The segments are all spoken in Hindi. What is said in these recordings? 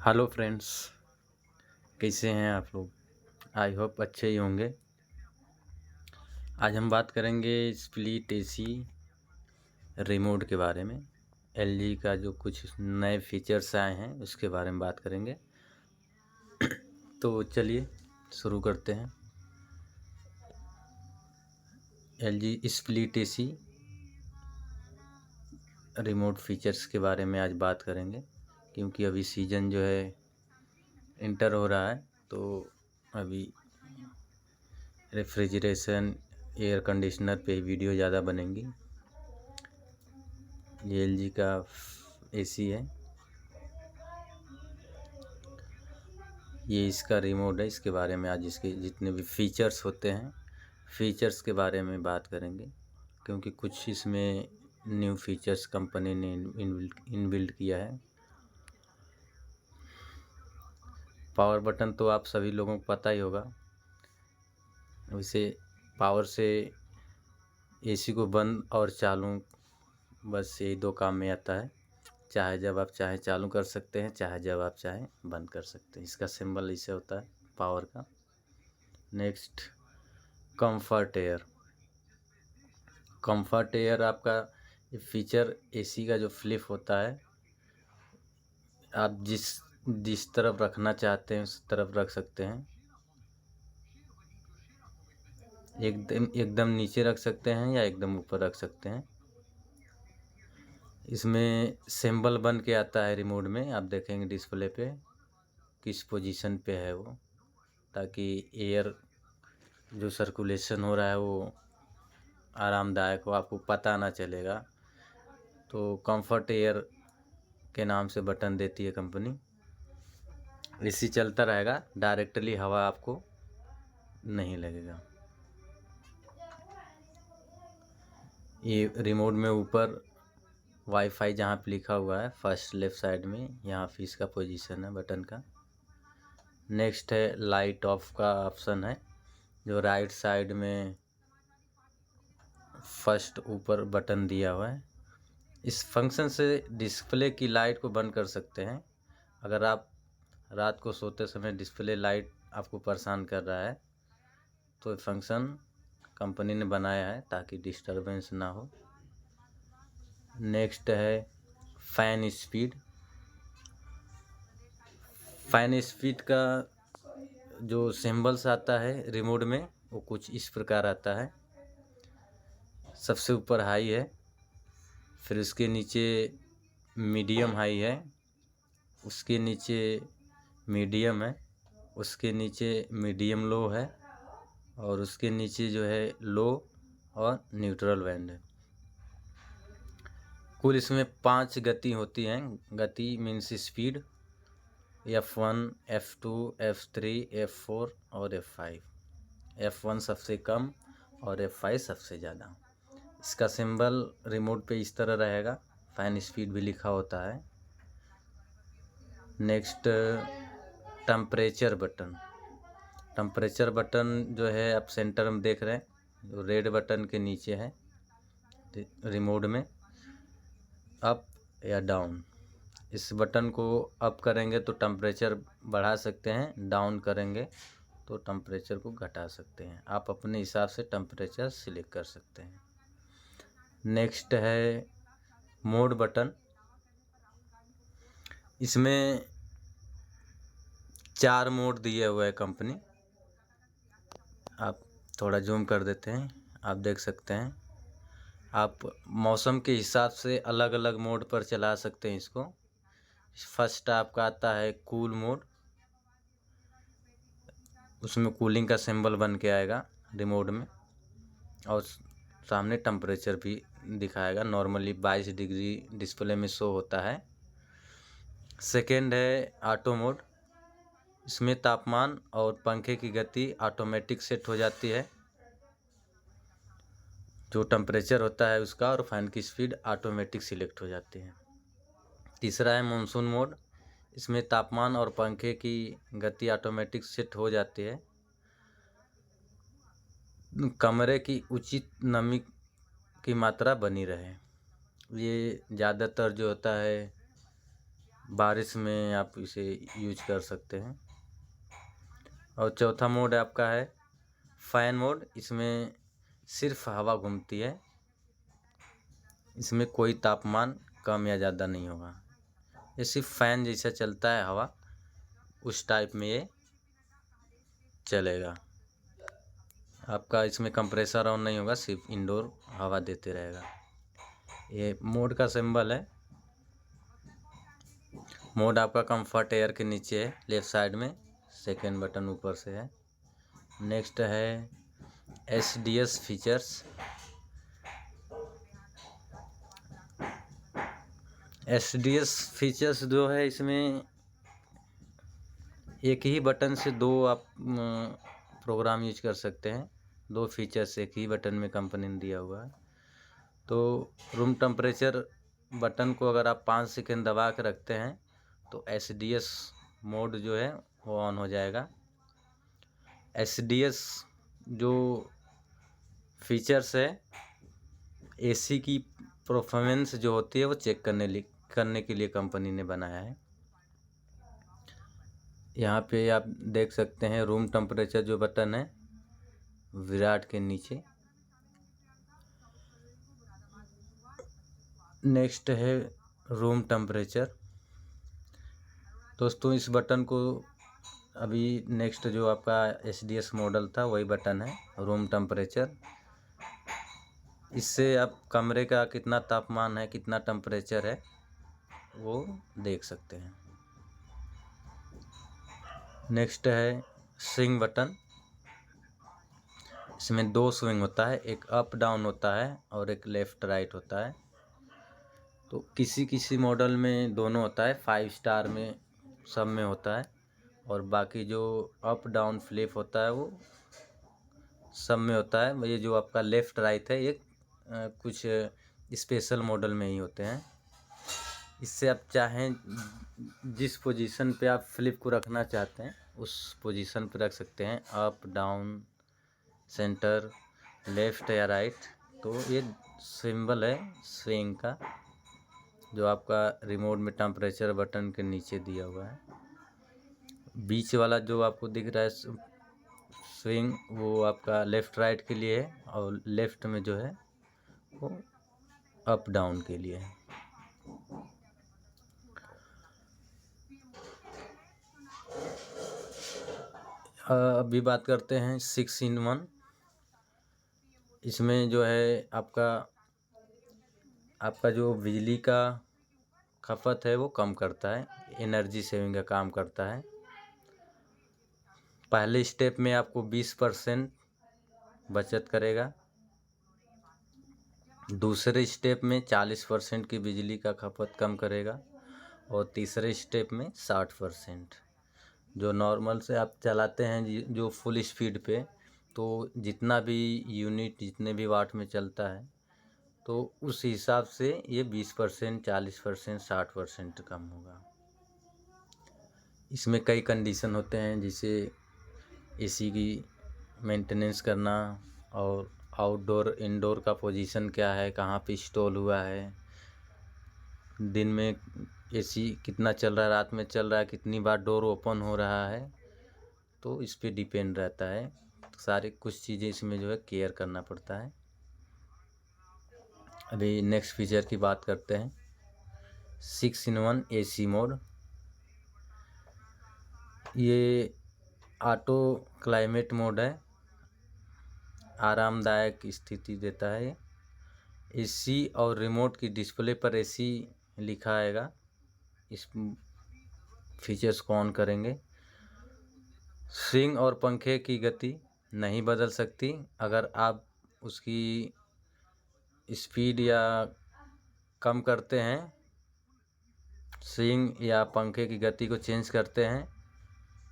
हेलो फ्रेंड्स, कैसे हैं आप लोग। आई होप अच्छे ही होंगे। आज हम बात करेंगे स्प्लिट एसी रिमोट के बारे में। एलजी का जो कुछ नए फीचर्स आए हैं उसके बारे में बात करेंगे। तो चलिए शुरू करते हैं। LG split AC remote features के बारे में आज बात करेंगे, क्योंकि अभी सीज़न जो है इंटर हो रहा है, तो अभी रेफ्रिजरेशन एयर कंडीशनर पे वीडियो ज़्यादा बनेंगी। ये एलजी का एसी है, ये इसका रिमोट है। इसके बारे में आज इसके जितने भी फीचर्स होते हैं फीचर्स के बारे में बात करेंगे, क्योंकि कुछ इसमें न्यू फीचर्स कंपनी ने इनबिल्ड किया है। पावर बटन तो आप सभी लोगों को पता ही होगा। वैसे पावर से एसी को बंद और चालू बस यही दो काम में आता है। चाहे जब आप चाहें चालू कर सकते हैं, चाहे जब आप चाहें बंद कर सकते हैं। इसका सिंबल इसे होता है पावर का। Next, comfort air. Comfort air आपका ये फीचर एसी का जो फ्लिप होता है, आप जिस तरफ रखना चाहते हैं उस तरफ रख सकते हैं। एकदम नीचे रख सकते हैं या एकदम ऊपर रख सकते हैं। इसमें सिंबल बन के आता है रिमोट में, आप देखेंगे डिस्प्ले पे किस पोजीशन पे है वो, ताकि एयर जो सर्कुलेशन हो रहा है वो आरामदायक हो, आपको पता ना चलेगा। तो कंफर्ट एयर के नाम से बटन देती है कंपनी। एसी चलता रहेगा, डायरेक्टली हवा आपको नहीं लगेगा। ये रिमोट में ऊपर वाईफाई जहाँ पे लिखा हुआ है फर्स्ट लेफ्ट साइड में, यहाँ पे इसका पोजीशन है बटन का। नेक्स्ट है लाइट ऑफ का ऑप्शन है, जो राइट साइड में फर्स्ट ऊपर बटन दिया हुआ है। इस फंक्शन से डिस्प्ले की लाइट को बंद कर सकते हैं। अगर आप रात को सोते समय डिस्प्ले लाइट आपको परेशान कर रहा है, तो ये फंक्शन कंपनी ने बनाया है ताकि डिस्टरबेंस ना हो। नेक्स्ट है फैन स्पीड। फैन स्पीड का जो सिंबल्स आता है रिमोट में वो कुछ इस प्रकार आता है। सबसे ऊपर हाई है, फिर उसके नीचे मीडियम हाई है, उसके नीचे मीडियम है, उसके नीचे मीडियम लो है, और उसके नीचे जो है लो और न्यूट्रल बैंड है। कुल इसमें 5 गति होती हैं। गति means speed, F1, F2, F3, F4 और F5। F1 सबसे कम और F5 सबसे ज़्यादा। इसका सिंबल रिमोट पे इस तरह रहेगा, फैन स्पीड भी लिखा होता है। Next, temperature button. Temperature button जो है आप सेंटर में देख रहे हैं, जो रेड बटन के नीचे है रिमोट में, अप या डाउन। इस बटन को अप करेंगे तो टेम्परेचर बढ़ा सकते हैं, डाउन करेंगे तो टेम्परेचर को घटा सकते हैं। आप अपने हिसाब से टेम्परेचर सिलेक्ट कर सकते हैं। नेक्स्ट है मोड बटन। इसमें 4 मोड दिए हुए है कंपनी। आप थोड़ा जूम कर देते हैं, आप देख सकते हैं। आप मौसम के हिसाब से अलग अलग मोड पर चला सकते हैं इसको। फर्स्ट आपका आता है कूल मोड, उसमें कूलिंग का सिंबल बन के आएगा रिमोट में, और सामने टेम्परेचर भी दिखाएगा। नॉर्मली 22 डिग्री डिस्प्ले में शो होता है। सेकेंड है ऑटो मोड। इसमें तापमान और पंखे की गति ऑटोमेटिक सेट हो जाती है, जो टेम्परेचर होता है उसका और फैन की स्पीड ऑटोमेटिक सिलेक्ट हो जाती है। तीसरा है मानसून मोड। इसमें तापमान और पंखे की गति ऑटोमेटिक सेट हो जाती है, कमरे की उचित नमी की मात्रा बनी रहे। ये ज़्यादातर जो होता है बारिश में आप इसे यूज कर सकते हैं। और चौथा मोड आपका है फ़ैन मोड। इसमें सिर्फ हवा घूमती है, इसमें कोई तापमान कम या ज़्यादा नहीं होगा। ये सिर्फ फ़ैन जैसा चलता है हवा, उस टाइप में ये चलेगा। आपका इसमें कंप्रेसर ऑन नहीं होगा, सिर्फ इंडोर हवा देते रहेगा। ये मोड का सिंबल है। मोड आपका कंफर्ट एयर के नीचे है, लेफ्ट साइड में, सेकेंड बटन ऊपर से है। नेक्स्ट है SDS फीचर्स। SDS फीचर्स जो है, इसमें एक ही बटन से दो आप प्रोग्राम यूज कर सकते हैं। दो फीचर्स एक ही बटन में कंपनी ने दिया हुआ है। तो रूम टेम्परेचर बटन को अगर आप 5 सेकंड दबा के रखते हैं तो SDS मोड जो है वो ऑन हो जाएगा। SDS जो फीचर्स है, AC की परफॉर्मेंस जो होती है वो चेक करने के लिए कंपनी ने बनाया है। यहाँ पे आप देख सकते हैं रूम टेम्परेचर जो बटन है विराट के नीचे। नेक्स्ट है रूम टेम्परेचर। दोस्तों इस बटन को अभी नेक्स्ट जो आपका SDS मॉडल था वही बटन है, रूम टेम्परेचर। इससे आप कमरे का कितना तापमान है, कितना टेम्परेचर है वो देख सकते हैं। नेक्स्ट है स्विंग बटन। इसमें दो स्विंग होता है, एक अप डाउन होता है और एक लेफ़्ट राइट होता है। तो किसी किसी मॉडल में दोनों होता है, 5 स्टार में सब में होता है, और बाकी जो अप डाउन फ्लिप होता है वो सब में होता है। ये जो आपका लेफ़्ट राइट है ये कुछ स्पेशल मॉडल में ही होते हैं। इससे आप चाहें जिस पोजीशन पे आप फ्लिप को रखना चाहते हैं उस पोजीशन पे रख सकते हैं, अप डाउन सेंटर लेफ़्ट या राइट। तो ये सिंबल है स्विंग का, जो आपका रिमोट में टेम्परेचर बटन के नीचे दिया हुआ है। बीच वाला जो आपको दिख रहा है स्विंग, वो आपका लेफ़्ट राइट के लिए है, और लेफ़्ट में जो है वो अप डाउन के लिए है। अभी बात करते हैं 6-in-1। इसमें जो है आपका जो बिजली का खपत है वो कम करता है, एनर्जी सेविंग का काम करता है। पहले स्टेप में आपको 20% बचत करेगा, दूसरे स्टेप में 40% की बिजली का खपत कम करेगा, और तीसरे स्टेप में 60%। जो नॉर्मल से आप चलाते हैं जो फुल स्पीड पे, तो जितना भी यूनिट जितने भी वाट में चलता है तो उस हिसाब से ये 20%, 40%, 60% कम होगा। इसमें कई कंडीशन होते हैं, जैसे AC की मेंटेनेंस करना, और आउटडोर इंडोर का पोजीशन क्या है, कहाँ पे इंस्टॉल हुआ है, दिन में AC कितना चल रहा है, रात में चल रहा है, कितनी बार डोर ओपन हो रहा है, तो इस पे डिपेंड रहता है। सारी कुछ चीज़ें इसमें जो है केयर करना पड़ता है। अभी नेक्स्ट फीचर की बात करते हैं, 6-in-1 AC मोड। ये ऑटो क्लाइमेट मोड है, आरामदायक स्थिति देता है। AC और रिमोट की डिस्प्ले पर AC लिखा आएगा। इस फीचर्स को ऑन करेंगे। स्विंग और पंखे की गति नहीं बदल सकती। अगर आप उसकी स्पीड या कम करते हैं, स्विंग या पंखे की गति को चेंज करते हैं,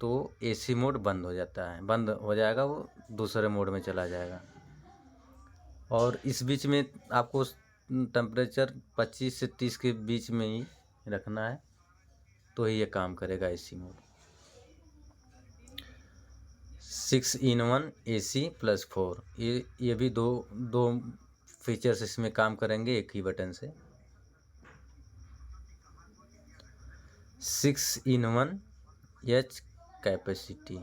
तो AC मोड बंद हो जाएगा, वो दूसरे मोड में चला जाएगा। और इस बीच में आपको टेम्परेचर 25 से 30 के बीच में ही रखना है, तो ही ये काम करेगा AC मोड। 6-in-1 AC +4, ये भी दो फीचर्स इसमें काम करेंगे एक ही बटन से। 6-in-1 H capacity.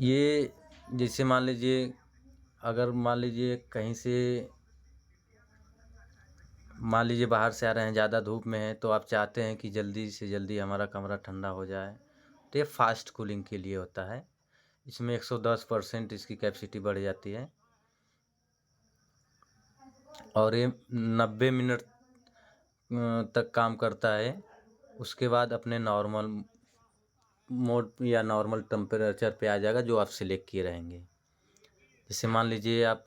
ये जैसे मान लीजिए, अगर मान लीजिए कहीं से मान लीजिए बाहर से आ रहे हैं, ज़्यादा धूप में है, तो आप चाहते हैं कि जल्दी से जल्दी हमारा कमरा ठंडा हो जाए, तो ये फास्ट कूलिंग के लिए होता है। इसमें 110% इसकी कैपेसिटी बढ़ जाती है और ये 90 मिनट तक काम करता है। उसके बाद अपने नॉर्मल मोड या नॉर्मल टेम्परेचर पे आ जाएगा जो आप सिलेक्ट किए रहेंगे। जैसे मान लीजिए आप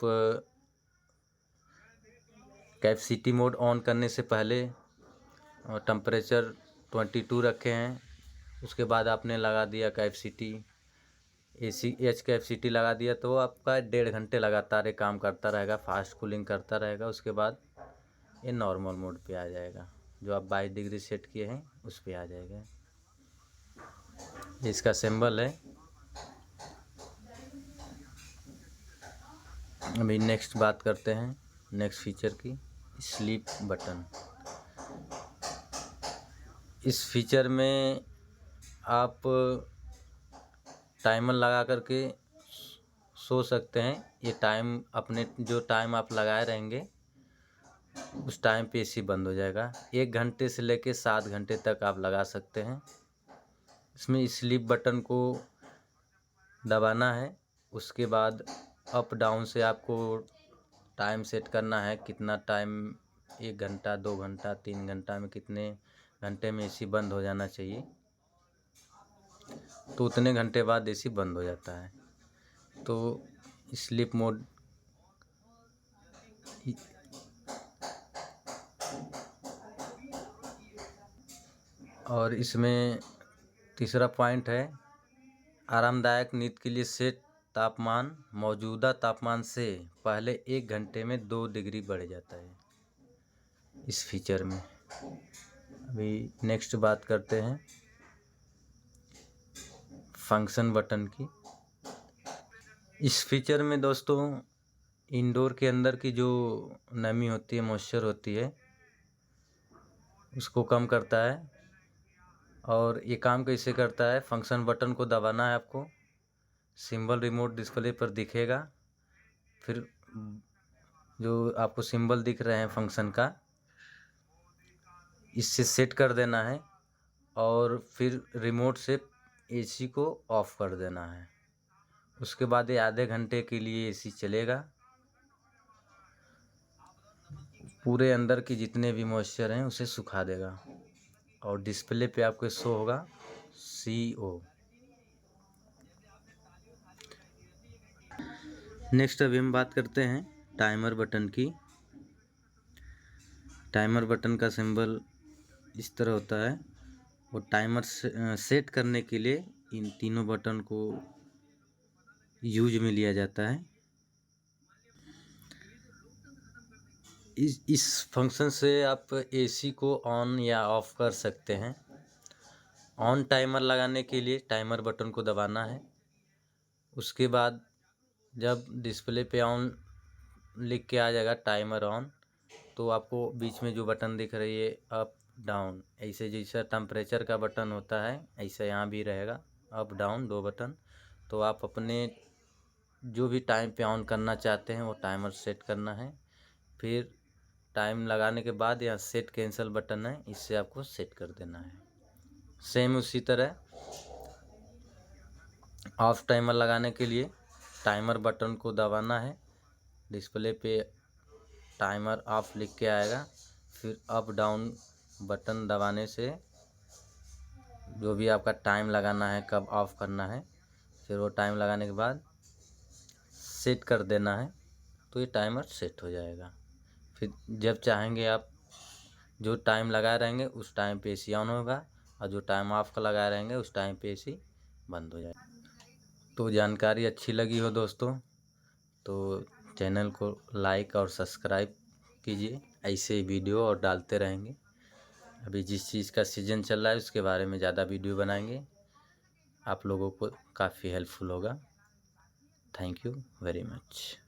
कैपेसिटी मोड ऑन करने से पहले टेम्परेचर 22 रखे हैं, उसके बाद आपने लगा दिया कैपेसिटी एच कैपेसिटी लगा दिया, तो आपका 1.5 घंटे लगातार ये काम करता रहेगा, फास्ट कूलिंग करता रहेगा। उसके बाद ये नॉर्मल मोड पे आ जाएगा, जो आप 22 डिग्री सेट किए हैं उस पे आ जाएगा। इसका सिंबल है। अभी नेक्स्ट बात करते हैं नेक्स्ट फीचर की, स्लीप बटन। इस फीचर में आप टाइमर लगा करके सो सकते हैं। ये टाइम अपने जो टाइम आप लगाए रहेंगे उस टाइम पे एसी बंद हो जाएगा। 1 घंटे से लेके 7 घंटे तक आप लगा सकते हैं। इसमें स्लीप बटन को दबाना है, उसके बाद अप डाउन से आपको टाइम सेट करना है, कितना टाइम, 1 घंटा 2 घंटा 3 घंटा में कितने घंटे में एसी बंद हो जाना चाहिए, तो उतने घंटे बाद एसी बंद हो जाता है। तो स्लीप मोड और इसमें तीसरा पॉइंट है, आरामदायक नींद के लिए सेट तापमान मौजूदा तापमान से पहले 1 घंटे में 2 डिग्री बढ़ जाता है इस फीचर में। अभी नेक्स्ट बात करते हैं फंक्शन बटन की। इस फीचर में दोस्तों इंडोर के अंदर की जो नमी होती है, मॉइस्चर होती है, उसको कम करता है। और ये काम कैसे करता है, फंक्शन बटन को दबाना है आपको, सिंबल रिमोट डिस्प्ले पर दिखेगा, फिर जो आपको सिंबल दिख रहे हैं फंक्शन का, इससे सेट कर देना है और फिर रिमोट से एसी को ऑफ कर देना है। उसके बाद ये आधे घंटे के लिए एसी चलेगा, पूरे अंदर की जितने भी मॉइस्चर हैं उसे सुखा देगा और डिस्प्ले पे आपको शो होगा CO। नेक्स्ट अभी हम बात करते हैं टाइमर बटन की। टाइमर बटन का सिंबल इस तरह होता है, वो टाइमर सेट करने के लिए इन तीनों बटन को यूज में लिया जाता है। इस फंक्शन से आप एसी को ऑन या ऑफ कर सकते हैं। ऑन टाइमर लगाने के लिए टाइमर बटन को दबाना है, उसके बाद जब डिस्प्ले पे ऑन लिख के आ जाएगा टाइमर ऑन, तो आपको बीच में जो बटन दिख रही है अप डाउन, ऐसे जैसा टेम्परेचर का बटन होता है ऐसा यहाँ भी रहेगा, अप डाउन 2 बटन। तो आप अपने जो भी टाइम पे ऑन करना चाहते हैं वो टाइमर सेट करना है। फिर टाइम लगाने के बाद यहाँ सेट कैंसिल बटन है, इससे आपको सेट कर देना है। सेम उसी तरह ऑफ टाइमर लगाने के लिए टाइमर बटन को दबाना है, डिस्प्ले पे टाइमर ऑफ लिख के आएगा, फिर अप डाउन बटन दबाने से जो भी आपका टाइम लगाना है, कब ऑफ करना है, फिर वो टाइम लगाने के बाद सेट कर देना है, तो ये टाइमर सेट हो जाएगा। फिर जब चाहेंगे आप जो टाइम लगाए रहेंगे उस टाइम पे एसी ऑन होगा और जो टाइम ऑफ का लगाए रहेंगे उस टाइम पे एसी बंद हो जाएगा। तो जानकारी अच्छी लगी हो दोस्तों तो चैनल को लाइक और सब्सक्राइब कीजिए, ऐसे वीडियो और डालते रहेंगे। अभी जिस चीज़ का सीज़न चल रहा है उसके बारे में ज़्यादा वीडियो बनाएंगे, आप लोगों को काफ़ी हेल्पफुल होगा। Thank you very much.